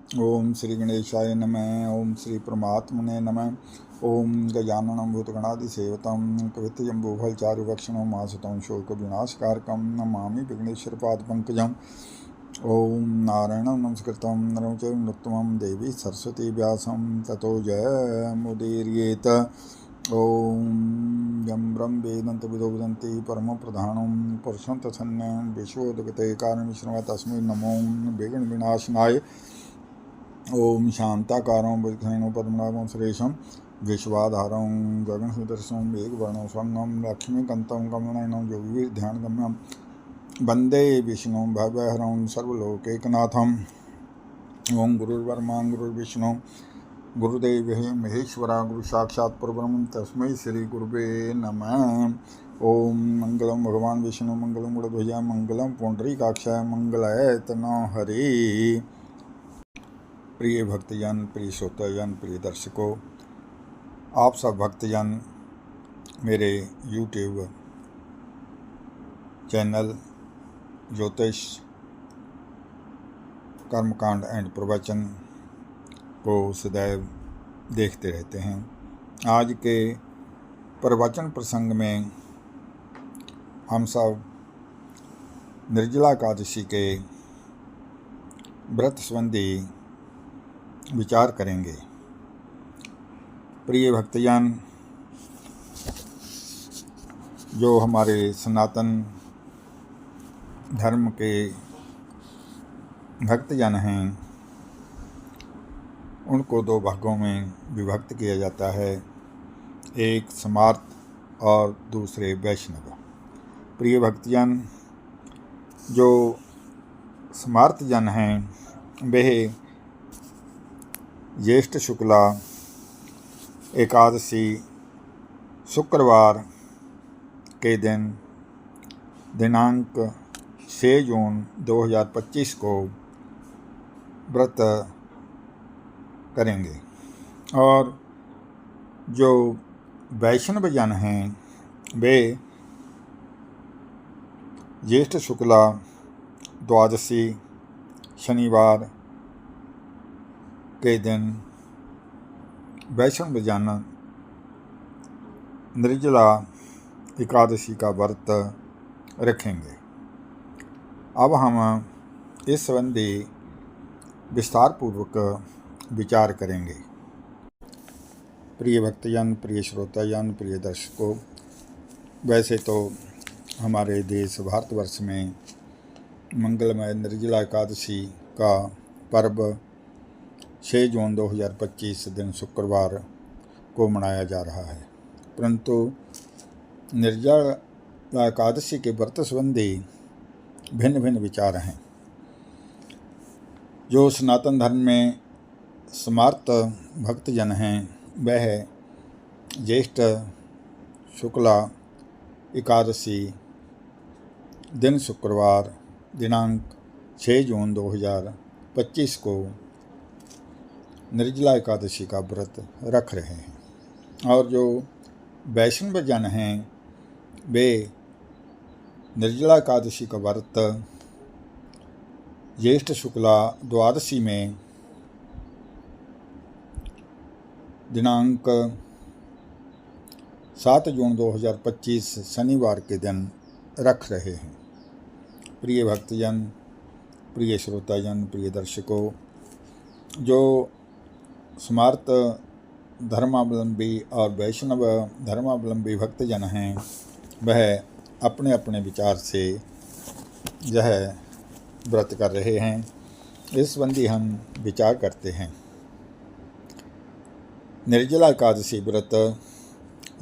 ओम श्री गणेशाय नमः। ओम श्री परमात्मने नमः। ओम गजाननं भूतगणादिसेवतं कवितजम्बूफलचारुभक्षणं मासुतं शोकविनाशकारकं नमामि विघ्नेश्वरपादपङ्कजम्। ओम नारायणं नमस्कृतं नरं चैव नरोत्तमं देवी सरस्वती व्यासं ततो जयमुदीरयेत। ओम यं ब्रह्म वेदन्तविदो वदन्ति परमं प्रधानं पुरुषं तथन्यं विश्वोदगते कारणविष्णवे तस्मै नमो विघ्नविनाशनाय। ओम शांताकारं भुजगशयनं पद्मनाभं सुरेशं विश्वाधारं गगनसदृशं मेघवर्णं स्वंगं लक्ष्मीकान्तं कमलनयनं योगिभिर्ध्यानगम्यं वन्दे विष्णुं भवहरं सर्वलोकैकनाथम्। ओम गुरुर्ब्रह्मा गुरुर्विष्णु गुरुदेवः महेश्वरा गुरु साक्षात् परब्रह्म तस्मै श्री गुरुवे नमः। ओम मंगलम भगवान विष्णु मंगलम गुणध्वजा मंगलम पुंडरीकाक्षाय मंगलाय तनोहरि। प्रिय भक्तजन, प्रिय श्रोताजन, प्रिय दर्शकों, आप सब भक्तजन मेरे YouTube चैनल ज्योतिष कर्मकांड एंड प्रवचन को सदैव देखते रहते हैं। आज के प्रवचन प्रसंग में हम सब निर्जला एकादशी के व्रत संबंधी विचार करेंगे। प्रिय भक्तजन, जो हमारे सनातन धर्म के भक्तजन हैं उनको दो भागों में विभक्त किया जाता है, एक स्मार्त और दूसरे वैष्णव। प्रिय भक्तजन, जो स्मार्त जन हैं वे ज्येष्ठ शुक्ला एकादशी शुक्रवार के दिन दिनांक 6 जून 2025 को व्रत करेंगे, और जो वैष्णव जन हैं वे ज्येष्ठ शुक्ला द्वादशी शनिवार के दिन वैष्णव जन निर्जला एकादशी का व्रत रखेंगे। अब हम इस संबंधी विस्तार पूर्वक विचार करेंगे। प्रिय भक्तजन, प्रिय श्रोताजन, प्रिय दर्शकों, वैसे तो हमारे देश भारतवर्ष में मंगलमय निर्जला एकादशी का पर्व 6 जून 2025 दिन शुक्रवार को मनाया जा रहा है, परंतु निर्जला एकादशी के व्रत संबंधी भिन्न भिन्न विचार हैं। जो सनातन धर्म में स्मार्त भक्तजन हैं वह ज्येष्ठ शुक्ला एकादशी दिन शुक्रवार दिनांक 6 जून 2025 को निर्जला एकादशी का व्रत रख रहे हैं, और जो वैष्णव जन हैं वे निर्जला एकादशी का व्रत ज्येष्ठ शुक्ला द्वादशी में दिनांक 7 जून 2025 शनिवार के दिन रख रहे हैं। प्रिय भक्तजन, प्रिय श्रोताजन, प्रिय दर्शकों, जो स्मार्त धर्मावलंबी और वैष्णव धर्मावलंबी भक्तजन हैं वह अपने अपने विचार से यह व्रत कर रहे हैं। इस संबंधी हम विचार करते हैं। निर्जला एकादशी व्रत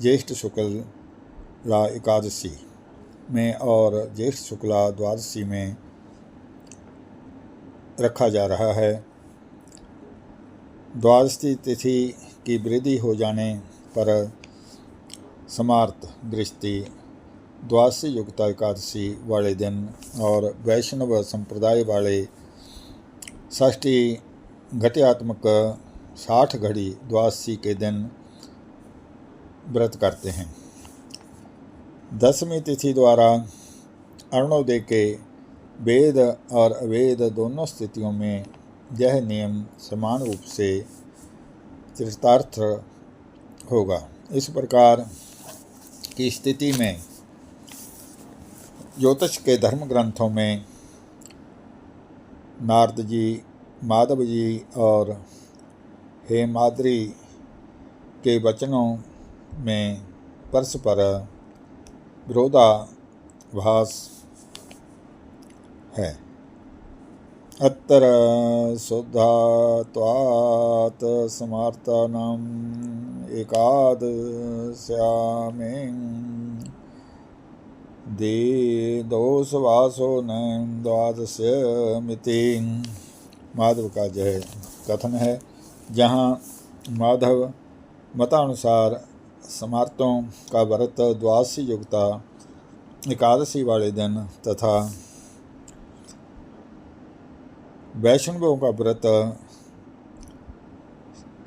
ज्येष्ठ शुक्ला एकादशी में और ज्येष्ठ शुक्ला द्वादशी में रखा जा रहा है। द्वादशी तिथि की वृद्धि हो जाने पर स्मार्त दृष्टि द्वादशी युक्ता एकादशी वाले दिन और वैष्णव संप्रदाय वाले षष्ठी घट्यात्मक 60 घड़ी द्वादशी के दिन व्रत करते हैं। दसवीं तिथि द्वारा अरुणोदय के वेद और अवेद दोनों स्थितियों में यह नियम समान रूप से चरितार्थ होगा। इस प्रकार की स्थिति में ज्योतिष के धर्म ग्रंथों में नारद जी, माधव जी और हेमाद्रि के वचनों में परस्पर विरोधाभास है। अत्र शुद्धात्वात् समार्तानाम् एकादश्यामें दोषवासो न द्वादशमिति। माधव का जय कथन है, जहाँ माधव मतानुसार समार्तों का व्रत द्वादशी युक्ता एकादशी वाले दिन तथा वैष्णवों का व्रत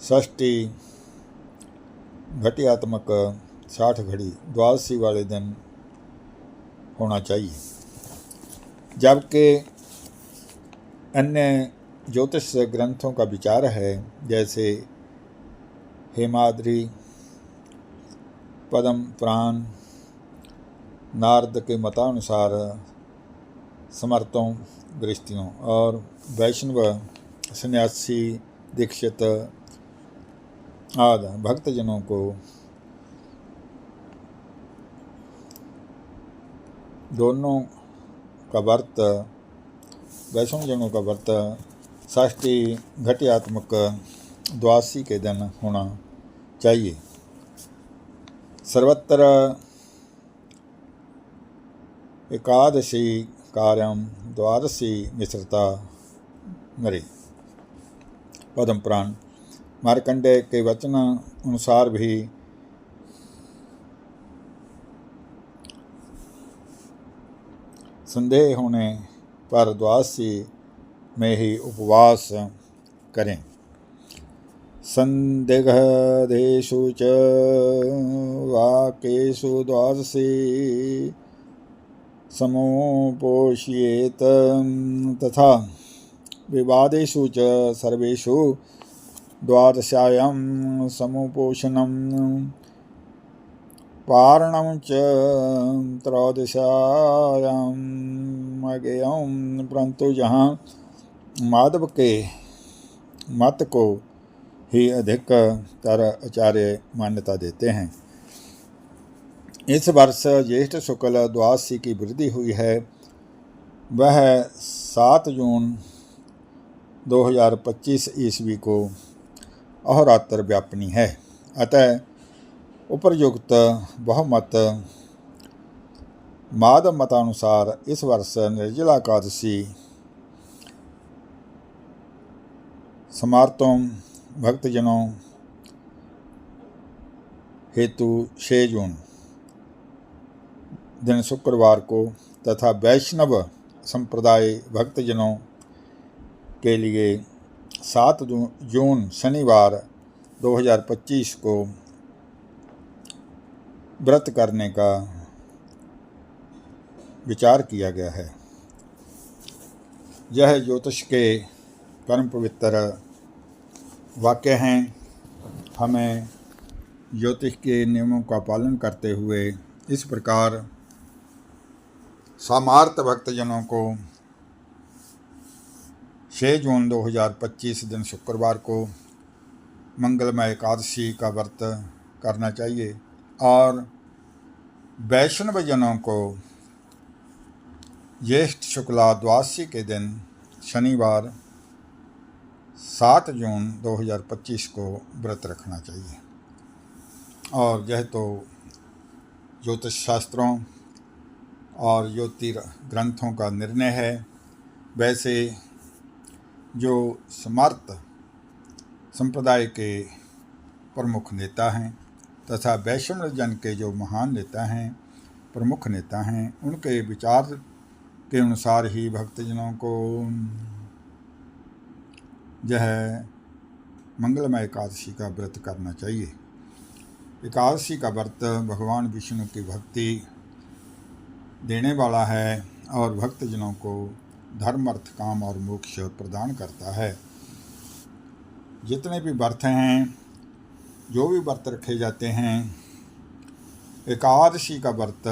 षष्ठी घटियात्मक 60 घड़ी द्वादशी वाले दिन होना चाहिए। जबकि अन्य ज्योतिष ग्रंथों का विचार है, जैसे हेमाद्रि, पद्म पुराण, नारद के मतानुसार समर्थों गृहस्थियों और वैष्णव सन्यासी दीक्षित आदि भक्तजनों को दोनों का व्रत, वैष्णवजनों का व्रत षष्ठी घटियात्मक द्वादशी के दिन होना चाहिए। सर्वत्र एकादशी कार्यम द्वादशी मिश्रता नरे। पद्म पुराण। मार्कंडेय के वचन अनुसार भी संदेह होने पर द्वादशी में ही उपवास करें। संदिग्धेषु च वाक्येषु द्वादशी समुपोष्येत तथा विवादेषु च सर्वेषु द्वादश्यां समुपोषणं पारणं च त्रयोदश्यां अज्ञेयं। परंतु जहाँ माधव के मत को ही अधिकतर आचार्य मान्यता देते हैं। इस वर्ष ज्येष्ठ शुक्ल द्वादशी की वृद्धि हुई है, वह 7 जून 2025 ईस्वी को अहोरात्र व्यापनी है। अतः उपर्युक्त बहुमत माधव मतानुसार इस वर्ष निर्जला एकादशी समार्तों भक्तजनों हेतु 6 जून दिन शुक्रवार को तथा वैष्णव संप्रदाय भक्तजनों के लिए 7 जून शनिवार 2025 को व्रत करने का विचार किया गया है। यह ज्योतिष के परम पवित्र वाक्य हैं। हमें ज्योतिष के नियमों का पालन करते हुए इस प्रकार सामार्थ भक्तजनों को 6 जून 2025 दिन शुक्रवार को मंगलमय एकादशी का व्रत करना चाहिए और वैष्णव जनों को ज्येष्ठ शुक्ला द्वादशी के दिन शनिवार 7 जून 2025 को व्रत रखना चाहिए। और यह तो ज्योतिष शास्त्रों और ज्योतिर ग्रंथों का निर्णय है। वैसे जो समर्थ संप्रदाय के प्रमुख नेता हैं तथा वैष्णव जन के जो महान नेता हैं, प्रमुख नेता हैं, उनके विचार के अनुसार ही भक्तजनों को यह मंगलमय एकादशी का व्रत करना चाहिए। एकादशी का व्रत भगवान विष्णु की भक्ति देने वाला है और भक्तजनों को धर्म, अर्थ, काम और मोक्ष प्रदान करता है। जितने भी व्रत हैं, जो भी व्रत रखे जाते हैं, एकादशी का व्रत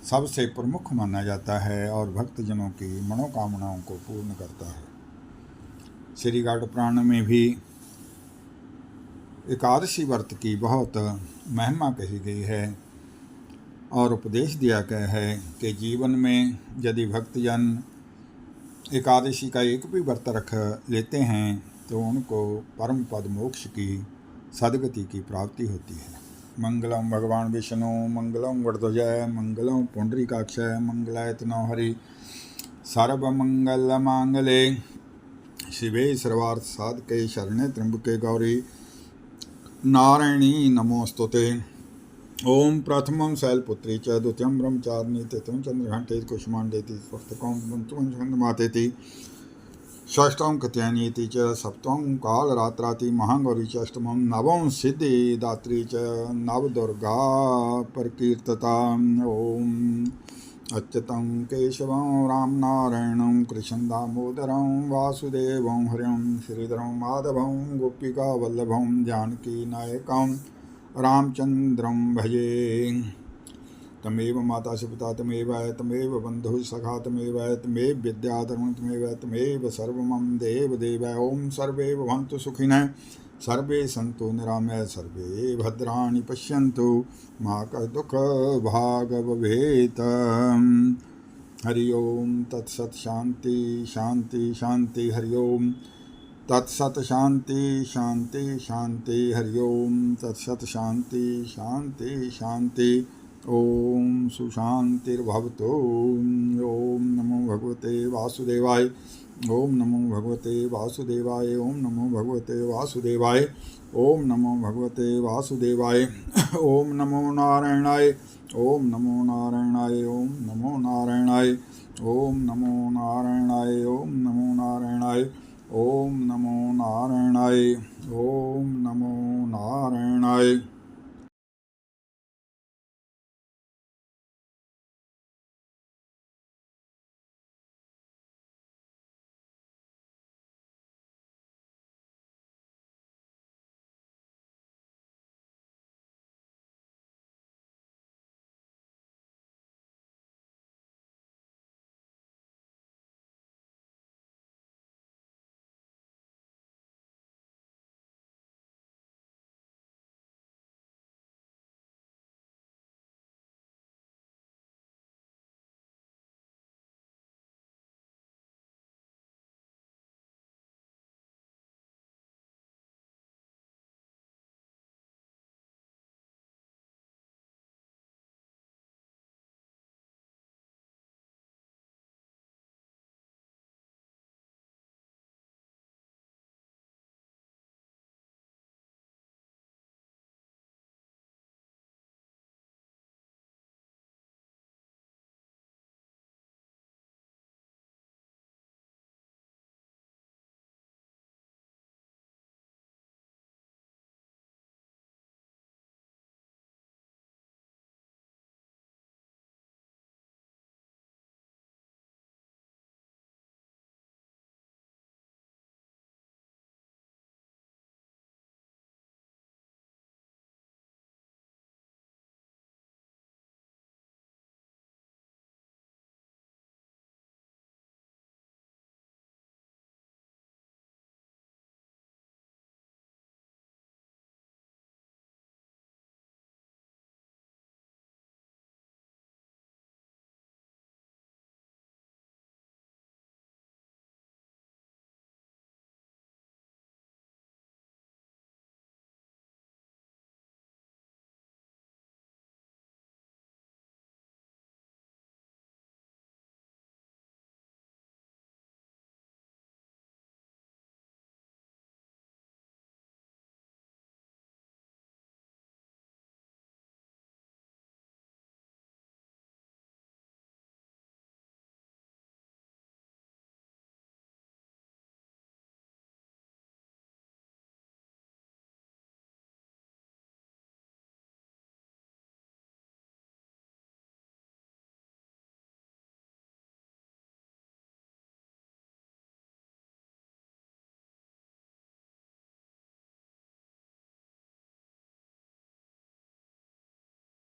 सबसे प्रमुख माना जाता है और भक्तजनों की मनोकामनाओं को पूर्ण करता है। श्री गाड़ पुराण में भी एकादशी व्रत की बहुत महिमा कही गई है और उपदेश दिया गया है कि जीवन में यदि भक्तजन एकादशी का एक भी व्रत रख लेते हैं तो उनको परम पद मोक्ष की सदगति की प्राप्ति होती है। मंगलम भगवान विष्णु मंगलम वरध्वजय मंगलम पुंडरीकाक्षय मंगलाय तनो हरि सर्वमंगल मांगले शिवे सर्वार्थ साधके शरणे त्र्यंबके गौरी नारायणी नमोस्तुते। ओम प्रथमं शैलपुत्री च द्वितीयं ब्रह्मचारिणी तृतीयं चंद्रघंटे कुष्मांडेति चतुर्थं पंचमं छंदमातेति षष्ठं कत्यायनीति च सप्तमं कालरात्राति महागौरी च अष्टमं नवम सिद्धिदात्री च नवदुर्गा प्रकीर्तता। ओम अच्युतं केशवं रामनारायणं कृष्णं दामोदरं वासुदेवं हरिं श्रीधरं माधवं गोपिकावल्लभं जानकीनायकं रामचंद्रं भजे। तमेव माता पिता तमेव तमेव बंधु सखा तमेव तमेव विद्याधर्म तमेव तमेव सर्वमं देव देव। ओम सर्वे भवन्तु सुखिनः सर्वे सन्तु निरामयाः सर्वे भद्राणि पश्यन्तु मा दुःख भाग भवेत्। हरि ओम तत्सत् शांति शांति शांति। हरि ओम तत्सत् शांति शांति शांति। हरि ओम तत्सत् शांति शांति शांति। ओम सुशांतिर्भवतु। ओम नमो भगवते वासुदेवाय। ओम नमो भगवते वासुदेवाय। ओम नमो भगवते वासुदेवाय। ओम नमो भगवते वासुदेवाय। ओम नमो नारायणाय। ओम नमो नारायणाय। ओम नमो नारायणाय। ओम नमो नारायणाय। ओम नमो नारायणाय। ओम नमो नारायणाय। ओम नमो नारायणाय।